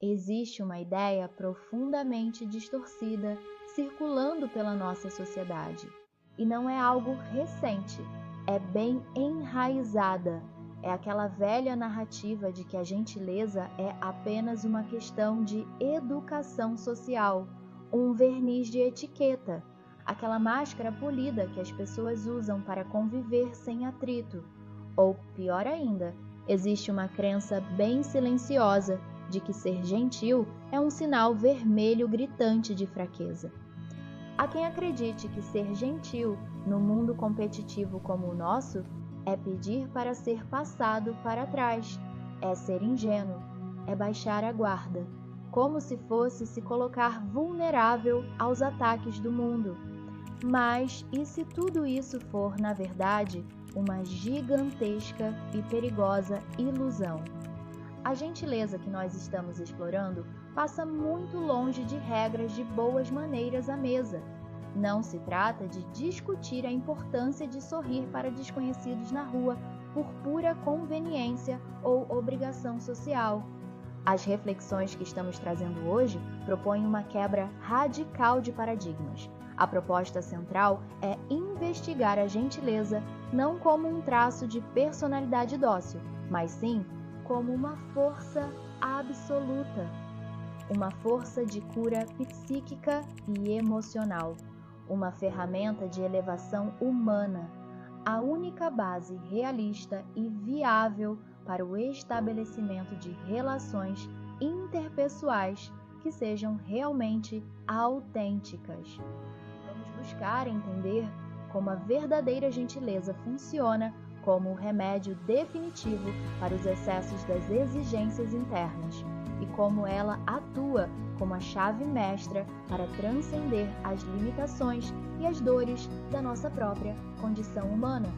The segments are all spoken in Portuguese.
Existe uma ideia profundamente distorcida circulando pela nossa sociedade. E não é algo recente, é bem enraizada. É aquela velha narrativa de que a gentileza é apenas uma questão de educação social, um verniz de etiqueta, aquela máscara polida que as pessoas usam para conviver sem atrito. Ou, pior ainda, existe uma crença bem silenciosa de que ser gentil é um sinal vermelho gritante de fraqueza. Há quem acredite que ser gentil no mundo competitivo como o nosso é pedir para ser passado para trás, é ser ingênuo, é baixar a guarda, como se fosse se colocar vulnerável aos ataques do mundo. Mas e se tudo isso for, na verdade, uma gigantesca e perigosa ilusão? A gentileza que nós estamos explorando passa muito longe de regras de boas maneiras à mesa. Não se trata de discutir a importância de sorrir para desconhecidos na rua por pura conveniência ou obrigação social. As reflexões que estamos trazendo hoje propõem uma quebra radical de paradigmas. A proposta central é investigar a gentileza não como um traço de personalidade dócil, mas sim como uma força absoluta, uma força de cura psíquica e emocional, uma ferramenta de elevação humana, a única base realista e viável para o estabelecimento de relações interpessoais que sejam realmente autênticas. Vamos buscar entender como a verdadeira gentileza funciona como o remédio definitivo para os excessos das exigências internas e como ela atua como a chave mestra para transcender as limitações e as dores da nossa própria condição humana.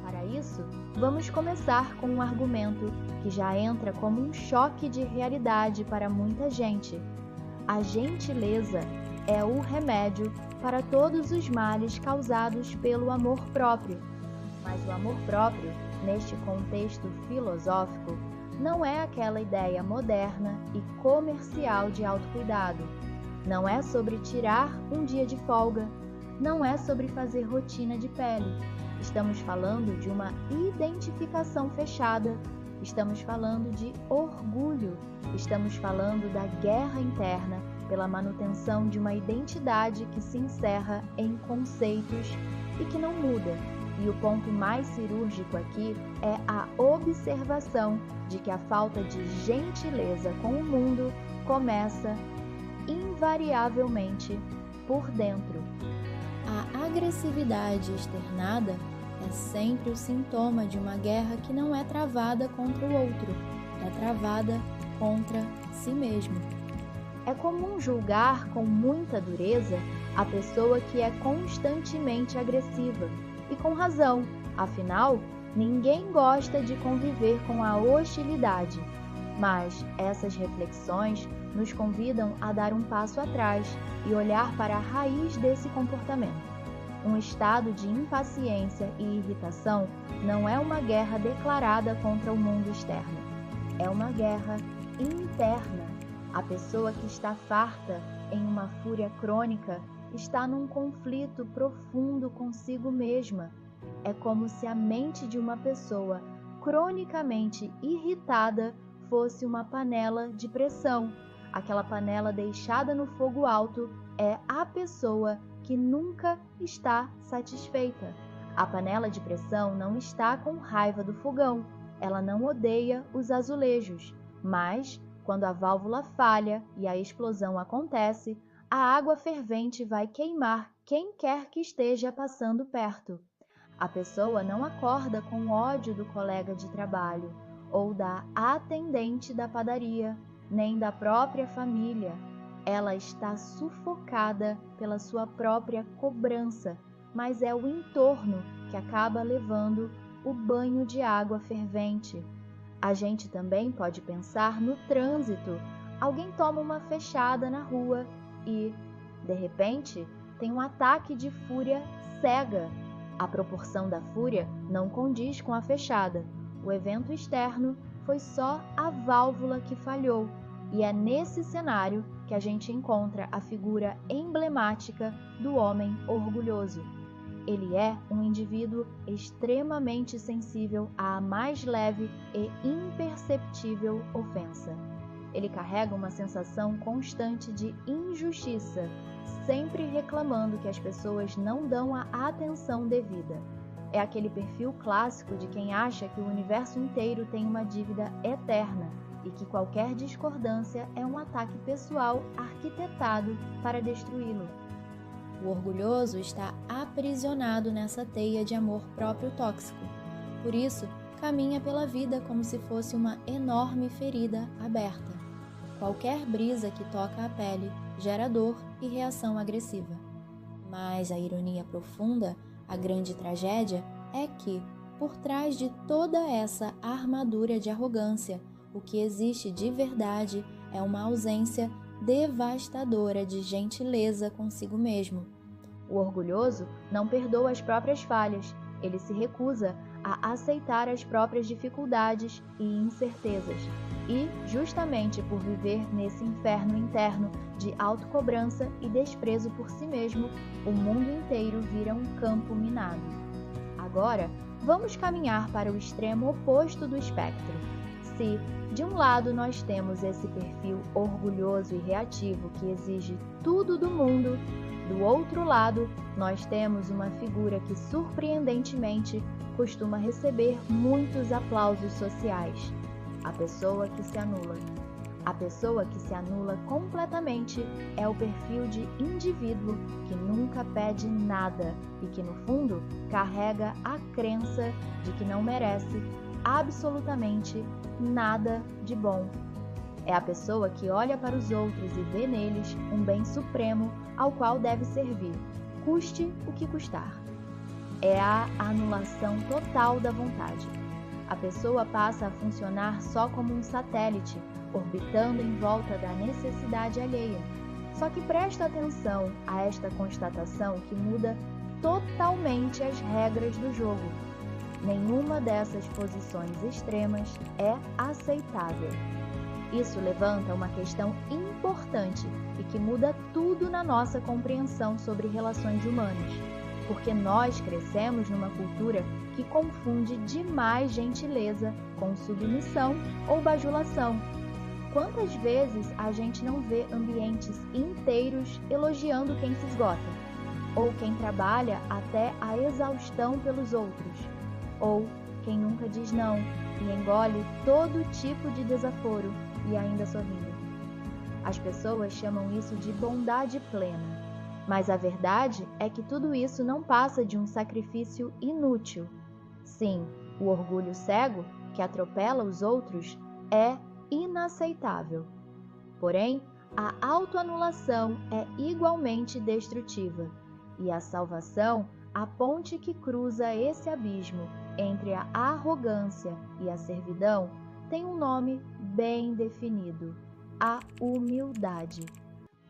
Para isso, vamos começar com um argumento que já entra como um choque de realidade para muita gente. A gentileza é o remédio para todos os males causados pelo amor próprio. Mas o amor próprio, neste contexto filosófico, não é aquela ideia moderna e comercial de autocuidado. Não é sobre tirar um dia de folga. Não é sobre fazer rotina de pele. Estamos falando de uma identificação fechada. Estamos falando de orgulho. Estamos falando da guerra interna pela manutenção de uma identidade que se encerra em conceitos e que não muda. E o ponto mais cirúrgico aqui é a observação de que a falta de gentileza com o mundo começa invariavelmente por dentro. A agressividade externada é sempre o sintoma de uma guerra que não é travada contra o outro, é travada contra si mesmo. É comum julgar com muita dureza a pessoa que é constantemente agressiva. E com razão, afinal, ninguém gosta de conviver com a hostilidade. Mas essas reflexões nos convidam a dar um passo atrás e olhar para a raiz desse comportamento. Um estado de impaciência e irritação não é uma guerra declarada contra o mundo externo. É uma guerra interna. A pessoa que está farta em uma fúria crônica está num conflito profundo consigo mesma. É como se a mente de uma pessoa cronicamente irritada fosse uma panela de pressão. Aquela panela deixada no fogo alto é a pessoa que nunca está satisfeita. A panela de pressão não está com raiva do fogão, ela não odeia os azulejos, mas quando a válvula falha e a explosão acontece, a água fervente vai queimar quem quer que esteja passando perto. A pessoa não acorda com ódio do colega de trabalho, ou da atendente da padaria, nem da própria família. Ela está sufocada pela sua própria cobrança, mas é o entorno que acaba levando o banho de água fervente. A gente também pode pensar no trânsito. Alguém toma uma fechada na rua e, de repente, tem um ataque de fúria cega. A proporção da fúria não condiz com a fechada. O evento externo foi só a válvula que falhou E é nesse cenário que a gente encontra a figura emblemática do homem orgulhoso. Ele é um indivíduo extremamente sensível à mais leve e imperceptível ofensa. Ele carrega uma sensação constante de injustiça, sempre reclamando que as pessoas não dão a atenção devida. É aquele perfil clássico de quem acha que o universo inteiro tem uma dívida eterna e que qualquer discordância é um ataque pessoal arquitetado para destruí-lo. O orgulhoso está aprisionado nessa teia de amor próprio tóxico. Por isso, caminha pela vida como se fosse uma enorme ferida aberta. Qualquer brisa que toca a pele gera dor e reação agressiva. Mas a ironia profunda, a grande tragédia, é que, por trás de toda essa armadura de arrogância, o que existe de verdade é uma ausência devastadora de gentileza consigo mesmo. O orgulhoso não perdoa as próprias falhas, ele se recusa a aceitar as próprias dificuldades e incertezas. E, justamente por viver nesse inferno interno de autocobrança e desprezo por si mesmo, o mundo inteiro vira um campo minado. Agora, vamos caminhar para o extremo oposto do espectro. Se, de um lado, nós temos esse perfil orgulhoso e reativo que exige tudo do mundo, do outro lado, nós temos uma figura que, surpreendentemente, costuma receber muitos aplausos sociais. A pessoa que se anula. A pessoa que se anula completamente é o perfil de indivíduo que nunca pede nada e que, no fundo, carrega a crença de que não merece absolutamente nada de bom. É a pessoa que olha para os outros e vê neles um bem supremo ao qual deve servir, custe o que custar. É a anulação total da vontade. A pessoa passa a funcionar só como um satélite, orbitando em volta da necessidade alheia. Só que presta atenção a esta constatação que muda totalmente as regras do jogo. Nenhuma dessas posições extremas é aceitável. Isso levanta uma questão importante e que muda tudo na nossa compreensão sobre relações humanas, porque nós crescemos numa cultura que confunde demais gentileza com submissão ou bajulação. Quantas vezes a gente não vê ambientes inteiros elogiando quem se esgota, ou quem trabalha até a exaustão pelos outros, ou quem nunca diz não e engole todo tipo de desaforo e ainda sorrindo. As pessoas chamam isso de bondade plena, mas a verdade é que tudo isso não passa de um sacrifício inútil. Sim, o orgulho cego, que atropela os outros, é inaceitável. Porém, a autoanulação é igualmente destrutiva, e a salvação, a ponte que cruza esse abismo entre a arrogância e a servidão, tem um nome bem definido: a humildade.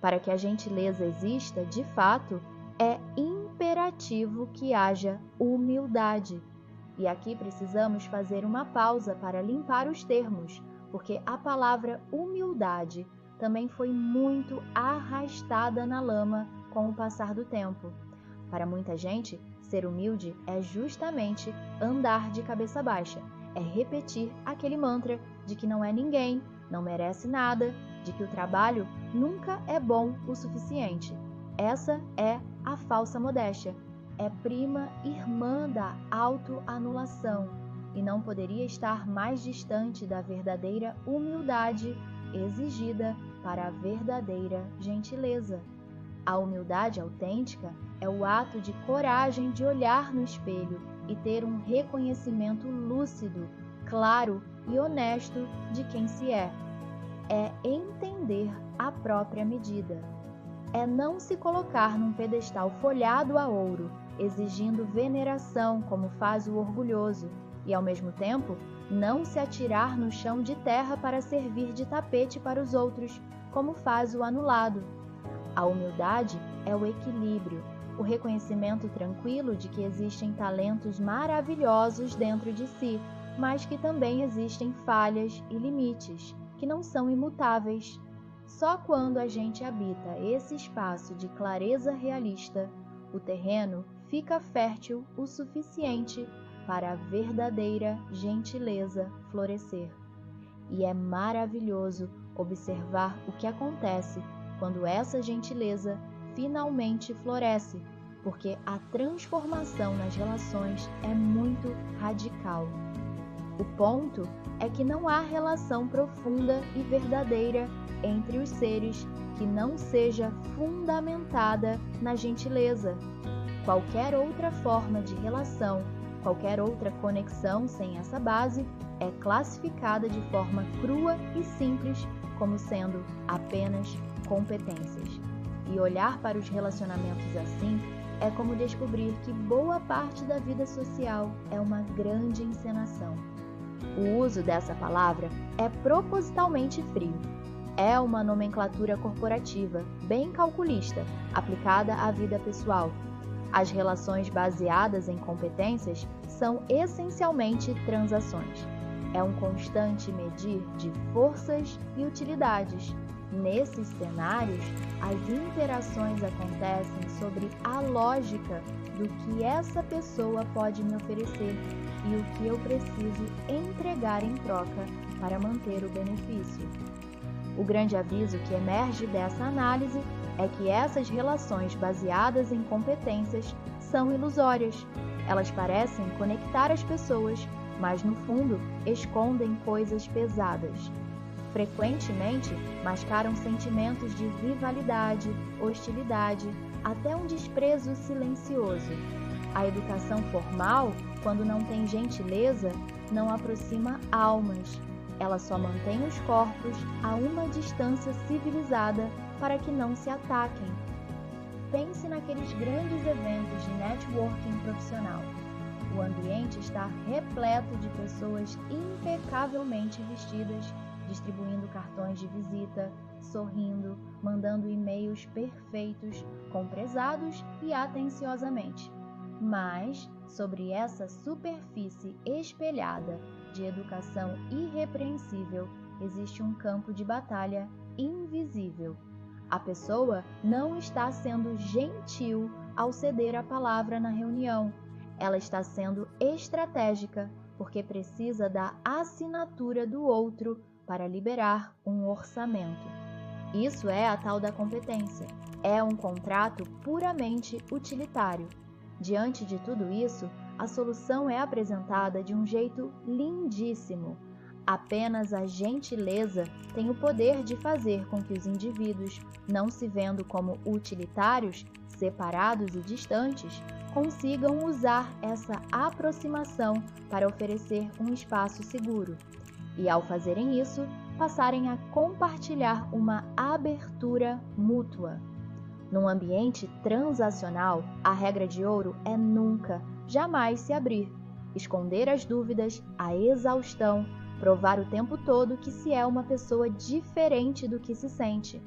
Para que a gentileza exista, de fato, é imperativo que haja humildade. E aqui precisamos fazer uma pausa para limpar os termos, porque a palavra humildade também foi muito arrastada na lama com o passar do tempo. Para muita gente, ser humilde é justamente andar de cabeça baixa, é repetir aquele mantra de que não é ninguém, não merece nada, de que o trabalho nunca é bom o suficiente. Essa é a falsa modéstia, é prima irmã da autoanulação e não poderia estar mais distante da verdadeira humildade exigida para a verdadeira gentileza. A humildade autêntica é o ato de coragem de olhar no espelho e ter um reconhecimento lúcido, claro e honesto de quem se é. É entender a própria medida. É não se colocar num pedestal folhado a ouro, exigindo veneração como faz o orgulhoso, e ao mesmo tempo não se atirar no chão de terra para servir de tapete para os outros, como faz o anulado. A humildade é o equilíbrio, o reconhecimento tranquilo de que existem talentos maravilhosos dentro de si, mas que também existem falhas e limites, que não são imutáveis. Só quando a gente habita esse espaço de clareza realista, o terreno fica fértil o suficiente para a verdadeira gentileza florescer. E é maravilhoso observar o que acontece quando essa gentileza finalmente floresce, porque a transformação nas relações é muito radical. O ponto é que não há relação profunda e verdadeira entre os seres que não seja fundamentada na gentileza. Qualquer outra forma de relação, qualquer outra conexão sem essa base é classificada de forma crua e simples como sendo apenas competências. E olhar para os relacionamentos assim é como descobrir que boa parte da vida social é uma grande encenação. O uso dessa palavra é propositalmente frio. É uma nomenclatura corporativa, bem calculista, aplicada à vida pessoal. As relações baseadas em competências são essencialmente transações. É um constante medir de forças e utilidades. Nesses cenários, as interações acontecem sobre a lógica do que essa pessoa pode me oferecer e o que eu preciso entregar em troca para manter o benefício. O grande aviso que emerge dessa análise é que essas relações baseadas em competências são ilusórias. Elas parecem conectar as pessoas, mas no fundo escondem coisas pesadas. Frequentemente mascaram sentimentos de rivalidade, hostilidade, até um desprezo silencioso. A educação formal, quando não tem gentileza, não aproxima almas. Ela só mantém os corpos a uma distância civilizada para que não se ataquem. Pense naqueles grandes eventos de networking profissional. O ambiente está repleto de pessoas impecavelmente vestidas, distribuindo cartões de visita, sorrindo, mandando e-mails perfeitos, com prezados e atenciosamente. Mas, sobre essa superfície espelhada de educação irrepreensível, existe um campo de batalha invisível. A pessoa não está sendo gentil ao ceder a palavra na reunião. Ela está sendo estratégica porque precisa da assinatura do outro para liberar um orçamento. Isso é a tal da competência. É um contrato puramente utilitário. Diante de tudo isso, a solução é apresentada de um jeito lindíssimo. Apenas a gentileza tem o poder de fazer com que os indivíduos, não se vendo como utilitários, separados e distantes, consigam usar essa aproximação para oferecer um espaço seguro. E ao fazerem isso, passarem a compartilhar uma abertura mútua. Num ambiente transacional, a regra de ouro é nunca, jamais se abrir, esconder as dúvidas, a exaustão, provar o tempo todo que se é uma pessoa diferente do que se sente,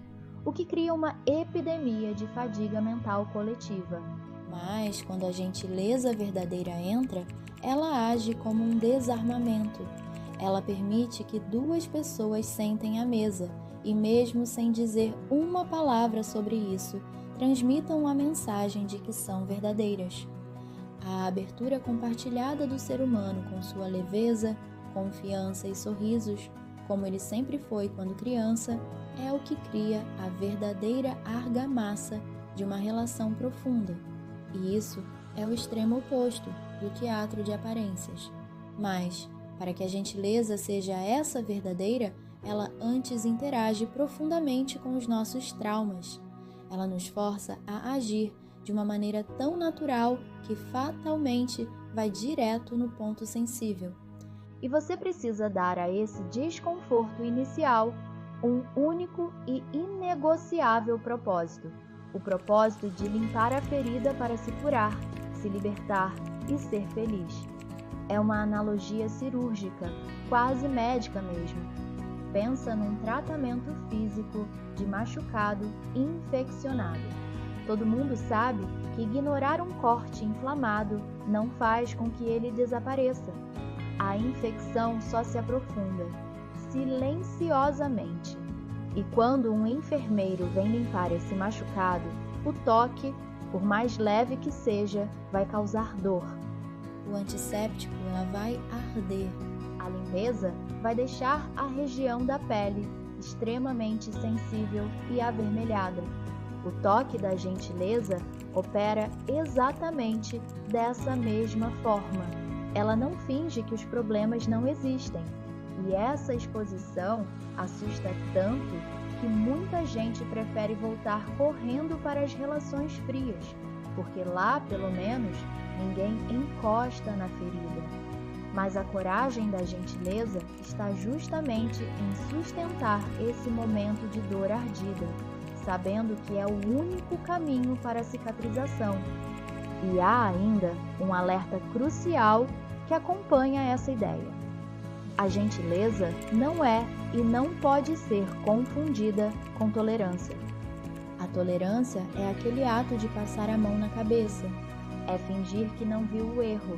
o que cria uma epidemia de fadiga mental coletiva. Mas, quando a gentileza verdadeira entra, ela age como um desarmamento. Ela permite que duas pessoas sentem à mesa e, mesmo sem dizer uma palavra sobre isso, transmitam a mensagem de que são verdadeiras. A abertura compartilhada do ser humano com sua leveza, confiança e sorrisos, como ele sempre foi quando criança, é o que cria a verdadeira argamassa de uma relação profunda. E isso é o extremo oposto do teatro de aparências. Mas, para que a gentileza seja essa verdadeira, ela antes interage profundamente com os nossos traumas. Ela nos força a agir de uma maneira tão natural que fatalmente vai direto no ponto sensível. E você precisa dar a esse desconforto inicial um único e inegociável propósito: o propósito de limpar a ferida para se curar, se libertar e ser feliz. É uma analogia cirúrgica, quase médica mesmo. Pensa num tratamento físico de machucado infeccionado. Todo mundo sabe que ignorar um corte inflamado não faz com que ele desapareça. A infecção só se aprofunda. silenciosamente. E quando um enfermeiro vem limpar esse machucado, o toque, por mais leve que seja, vai causar dor. O antisséptico ela vai arder. A limpeza vai deixar a região da pele extremamente sensível e avermelhada. O toque da gentileza opera exatamente dessa mesma forma. Ela não finge que os problemas não existem. E essa exposição assusta tanto que muita gente prefere voltar correndo para as relações frias, porque lá, pelo menos, ninguém encosta na ferida. Mas a coragem da gentileza está justamente em sustentar esse momento de dor ardida, sabendo que é o único caminho para a cicatrização. E há ainda um alerta crucial que acompanha essa ideia. A gentileza não é e não pode ser confundida com tolerância. A tolerância é aquele ato de passar a mão na cabeça. É fingir que não viu o erro.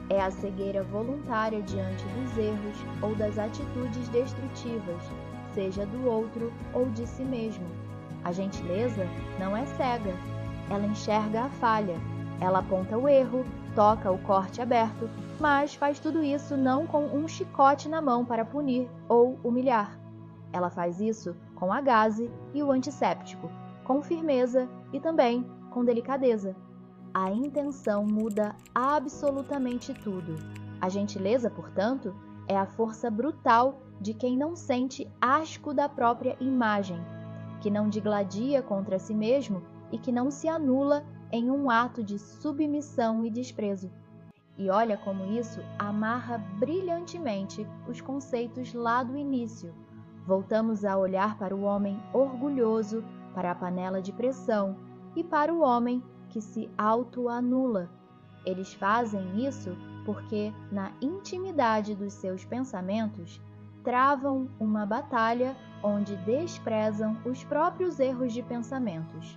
É a cegueira voluntária diante dos erros ou das atitudes destrutivas, seja do outro ou de si mesmo. A gentileza não é cega. Ela enxerga a falha. Ela aponta o erro, toca o corte aberto, mas faz tudo isso não com um chicote na mão para punir ou humilhar. Ela faz isso com a gaze e o antisséptico, com firmeza e também com delicadeza. A intenção muda absolutamente tudo. A gentileza, portanto, é a força brutal de quem não sente asco da própria imagem, que não digladia contra si mesmo e que não se anula em um ato de submissão e desprezo. E olha como isso amarra brilhantemente os conceitos lá do início. Voltamos a olhar para o homem orgulhoso, para a panela de pressão e para o homem que se autoanula. Eles fazem isso porque, na intimidade dos seus pensamentos, travam uma batalha onde desprezam os próprios erros de pensamentos.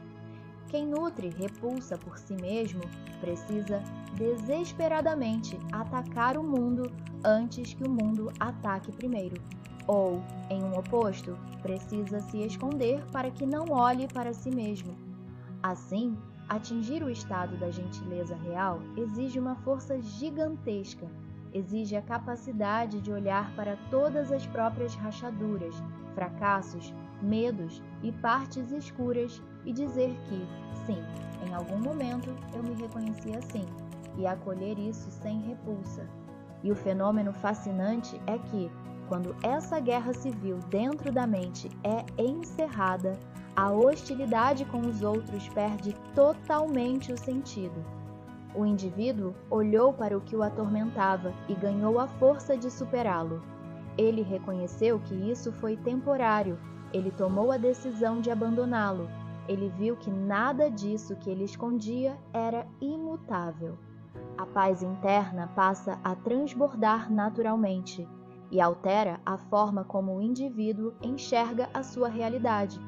Quem nutre repulsa por si mesmo precisa desesperadamente atacar o mundo antes que o mundo ataque primeiro. Ou, em um oposto, precisa se esconder para que não olhe para si mesmo. Assim, atingir o estado da gentileza real exige uma força gigantesca, exige a capacidade de olhar para todas as próprias rachaduras, fracassos, medos e partes escuras e dizer que, sim, em algum momento eu me reconheci assim, e acolher isso sem repulsa. E o fenômeno fascinante é que, quando essa guerra civil dentro da mente é encerrada, a hostilidade com os outros perde totalmente o sentido. O indivíduo olhou para o que o atormentava e ganhou a força de superá-lo. Ele reconheceu que isso foi temporário, ele tomou a decisão de abandoná-lo. Ele viu que nada disso que ele escondia era imutável. A paz interna passa a transbordar naturalmente e altera a forma como o indivíduo enxerga a sua realidade.